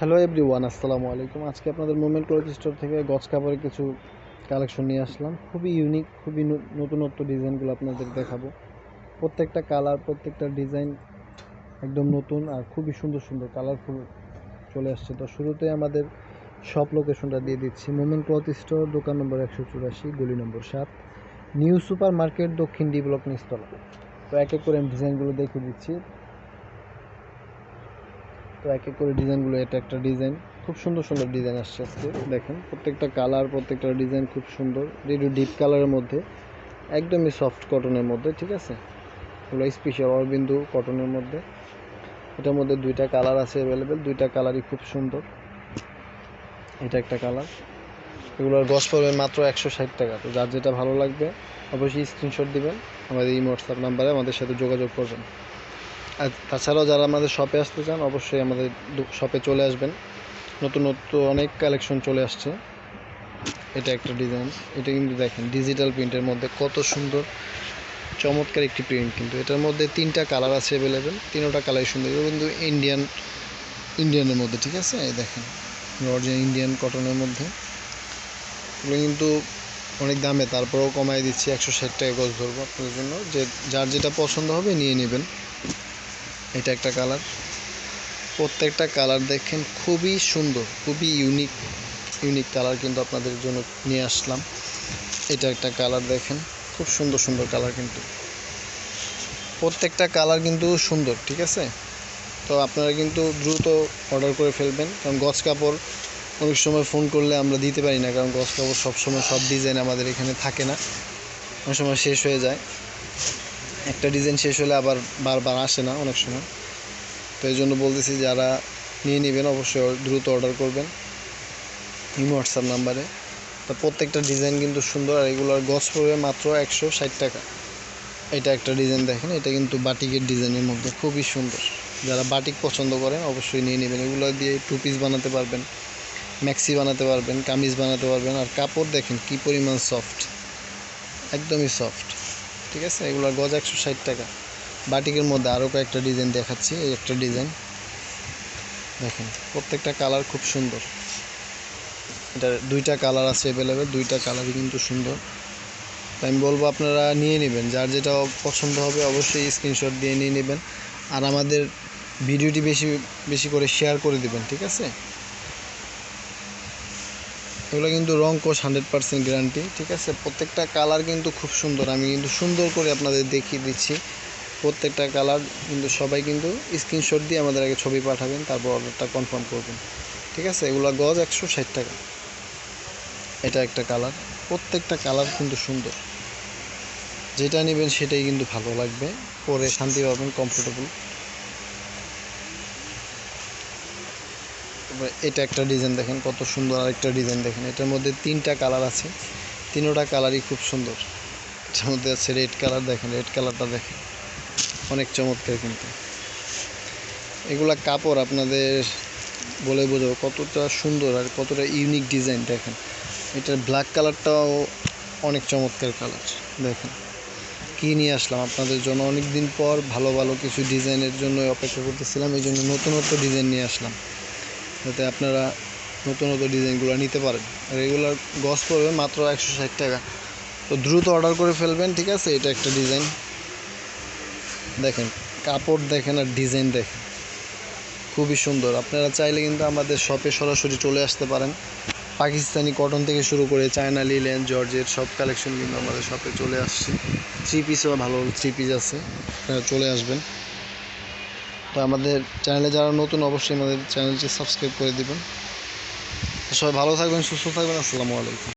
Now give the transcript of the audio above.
Hello everyone, আসসালামু আলাইকুম। আজকে আপনাদের মুভমেন্ট ক্লথ স্টোর থেকে গজ কাপড়ের কিছু কালেকশন নিয়ে আসলাম। খুবই ইউনিক, খুবই নতুনত্ব ডিজাইনগুলো আপনাদের দেখাবো। প্রত্যেকটা কালার, প্রত্যেকটা ডিজাইন একদম নতুন আর খুবই সুন্দর সুন্দর কালারফুল চলে আসছে। তো শুরুতে আমাদের শপ লোকেশনটা দিয়ে দিচ্ছি। মুভমেন্ট ক্লথ স্টোর, দোকান নম্বর 184, গলি নম্বর 7, নিউ সুপার মার্কেট, দক্ষিণ ডি ব্লক, নিচতলা। তো এক এক করে আমি ডিজাইনগুলো দেখে দিচ্ছি। তো এক এক করে ডিজাইনগুলো, এটা একটা ডিজাইন, খুব সুন্দর সুন্দর ডিজাইন আসছে আজকে। দেখেন প্রত্যেকটা কালার, প্রত্যেকটা ডিজাইন খুব সুন্দর। একটু ডিপ কালারের মধ্যে, একদমই সফট কটনের মধ্যে, ঠিক আছে। এগুলো স্পেশাল অরবিন্দু কটনের মধ্যে। এটার মধ্যে দুইটা কালার আছে অ্যাভেলেবেল, দুইটা কালারই খুব সুন্দর। এটা একটা কালার। এগুলোর গজ পড়বে মাত্র 160 টাকা। তো যার যেটা ভালো লাগবে অবশ্যই স্ক্রিনশট দিবেন, আমাদের এই হোয়াটসঅ্যাপ নাম্বারে আমাদের সাথে যোগাযোগ করবেন। আর তাছাড়াও যারা আমাদের শপে আসতে চান অবশ্যই আমাদের শপে চলে আসবেন। নতুন অনেক কালেকশন চলে আসছে। এটা একটা ডিজাইন, এটা কিন্তু দেখেন ডিজিটাল প্রিন্টের মধ্যে কত সুন্দর চমৎকার একটি প্রিন্ট। কিন্তু এটার মধ্যে তিনটা কালার আছে অ্যাভেলেবেল, তিনোটা কালারই সুন্দর। এগুলো কিন্তু ইন্ডিয়ানের মধ্যে, ঠিক আছে। এই দেখেন অরিজিনাল ইন্ডিয়ান কটনের মধ্যে। এগুলো কিন্তু অনেক দামে, তারপরেও কমাই দিচ্ছি, 160 টাকা গজ ধরবো আপনাদের জন্য। যে যার যেটা পছন্দ হবে নিয়ে নেবেন। এটা একটা কালার। প্রত্যেকটা কালার দেখেন খুবই সুন্দর, খুবই ইউনিক কালার কিন্তু আপনাদের জন্য নিয়ে আসলাম। এটা একটা কালার দেখেন, খুব সুন্দর সুন্দর কালার, কিন্তু প্রত্যেকটা কালার কিন্তু সুন্দর, ঠিক আছে। তো আপনারা কিন্তু দ্রুত অর্ডার করে ফেলবেন, কারণ গজ কাপড় অনেক সময় ফোন করলে আমরা দিতে পারি না, কারণ গজ কাপড় সবসময় সব ডিজাইন আমাদের এখানে থাকে না, অনেক সময় শেষ হয়ে যায়। একটা ডিজাইন শেষ হলে আবার বারবার আসে না অনেক সময়। তো এই জন্য বলতেছি, যারা নিয়ে নেবেন অবশ্যই দ্রুত অর্ডার করবেন এই হোয়াটসঅ্যাপ নাম্বারে। তো প্রত্যেকটা ডিজাইন কিন্তু সুন্দর, আর এগুলোর গজ পড়বে মাত্র 160 টাকা। এটা একটা ডিজাইন দেখেন, এটা কিন্তু বাটিকের ডিজাইনের মধ্যে খুবই সুন্দর। যারা বাটিক পছন্দ করেন অবশ্যই নিয়ে নেবেন। এগুলো দিয়ে টু পিস বানাতে পারবেন, ম্যাক্সি বানাতে পারবেন, কামিজ বানাতে পারবেন। আর কাপড় দেখেন কি পরিমাণ সফট, একদমই সফট, ঠিক আছে। এগুলোর গজ 160 টাকা। বাটিকের মধ্যে আরও কয়েকটা ডিজাইন দেখাচ্ছি। এই একটা ডিজাইন দেখেন, প্রত্যেকটা কালার খুব সুন্দর। এটা দুইটা কালার আছে অ্যাভেলেবেল, দুইটা কালারই কিন্তু সুন্দর। তো আমি বলবো আপনারা নিয়ে নেবেন, যার যেটা পছন্দ হবে অবশ্যই স্ক্রিনশট দিয়ে নিয়ে নেবেন। আর আমাদের ভিডিওটি বেশি বেশি করে শেয়ার করে দেবেন, ঠিক আছে। এগুলো কিন্তু রং কোষ 100% গ্যারান্টি, ঠিক আছে। প্রত্যেকটা কালার কিন্তু খুব সুন্দর, আমি কিন্তু সুন্দর করে আপনাদের দেখিয়ে দিচ্ছি। প্রত্যেকটা কালার কিন্তু সবাই কিন্তু স্ক্রিনশট দিয়ে আমাদের আগে ছবি পাঠাবেন, তারপর অর্ডারটা কনফার্ম করবেন, ঠিক আছে। এগুলো গজ 160 টাকা। এটা একটা কালার। প্রত্যেকটা কালার কিন্তু সুন্দর, যেটা নেবেন সেটাই কিন্তু ভালো লাগবে, পরে শান্তি পাবেন, কমফোর্টেবল। এটা একটা ডিজাইন দেখেন কত সুন্দর, আরেকটা ডিজাইন দেখেন। এটার মধ্যে তিনটা কালার আছে, তিনোটা কালারই খুব সুন্দর। এটার মধ্যে আছে রেড কালার, দেখেন রেড কালারটা দেখেন অনেক চমৎকার। কিন্তু এগুলা কাপড় আপনাদের বলে বোঝাবো কতটা সুন্দর আর কতটা ইউনিক ডিজাইন। দেখেন এটার ব্ল্যাক কালারটাও অনেক চমৎকার কালার। দেখেন কী নিয়ে আসলাম আপনাদের জন্য, অনেক দিন পর ভালো ভালো কিছু ডিজাইনের জন্য অপেক্ষা করতেছিলাম, এই জন্য নতুনত্ব ডিজাইন নিয়ে আসলাম, যাতে আপনারা নতুনত্ব ডিজাইনগুলো নিতে পারেন। আর এগুলোর গজ পড়বে মাত্র 160 টাকা। তো দ্রুত অর্ডার করে ফেলবেন, ঠিক আছে। এটা একটা ডিজাইন দেখেন, কাপড় দেখেন আর ডিজাইন দেখেন খুবই সুন্দর। আপনারা চাইলে কিন্তু আমাদের শপে সরাসরি চলে আসতে পারেন। পাকিস্তানি কটন থেকে শুরু করে চায়না লিলেন, জর্জেট সব কালেকশন কিন্তু আমাদের শপে চলে আসছে। থ্রি পিসও ভালো থ্রি পিস আছে, আপনারা চলে আসবেন। তো আমাদের চ্যানেলে যারা নতুন অবশ্যই আমাদের চ্যানেলটি সাবস্ক্রাইব করে দেবেন। সবাই ভালো থাকবেন, সুস্থ থাকবেন। আসসালামু আলাইকুম।